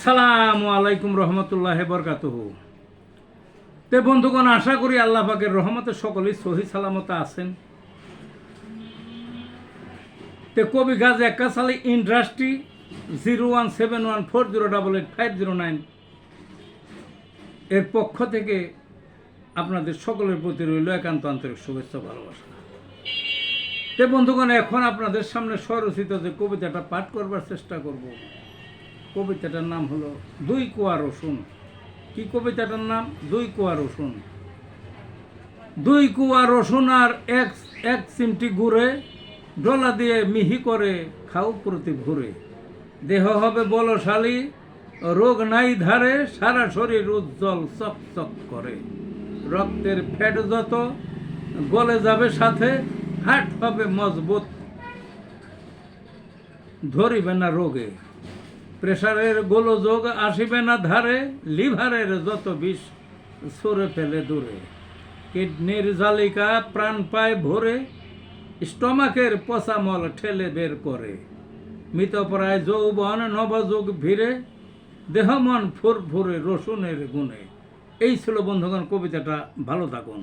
আসসালামু আলাইকুম রহমতুল্লাহ বরকাতুহু। তে বন্ধুগণ, আশা করি আল্লাহ পাকের রহমতে সকলেই সহি সালামত আছেন। তে কবি গাজী এক্কাস আলী ইন্ডাস্ট্রি 017140885009 এর পক্ষ থেকে আপনাদের সকলের প্রতি রইল একান্ত আন্তরিক শুভেচ্ছা ভালোবাসা। তে বন্ধুগণ, এখন আপনাদের সামনে স্বরচিত যে কবিতাটা পাঠ করবার চেষ্টা করব, কবিতাটার নাম হলো দুই কোয়া রসুন। কি কবিতাটার নাম? দুই কোয়া রসুন। দুই কোয়া রসুন আর এক চিমটি গুড়ে ডলা দিয়ে মিহি করে খাও প্রতি ভোরে। দেহ হবে বলশালী, রোগ নাই ধারে, সারা শরীর উজ্জ্বল চকচক করে। রক্তের ফ্যাট যত গলে যাবে সাথে, হার্ট হবে মজবুত, ধরিবে না রোগে। প্রেসারের গোলযোগ আসিবে না ধারে, লিভারের যত বিষ সরে ফেলে দূরে। কিডনির জালিকা প্রাণ পায় ভরে, স্টমাকের পচামল ঠেলে বের করে। মৃতপ্রায় যৌবন নবযুগ ভিড়ে, দেহ মন ফুরফুরে রসুনের গুণে। এই ছিল বন্ধুগণ কবিতাটা। ভালো থাকুন।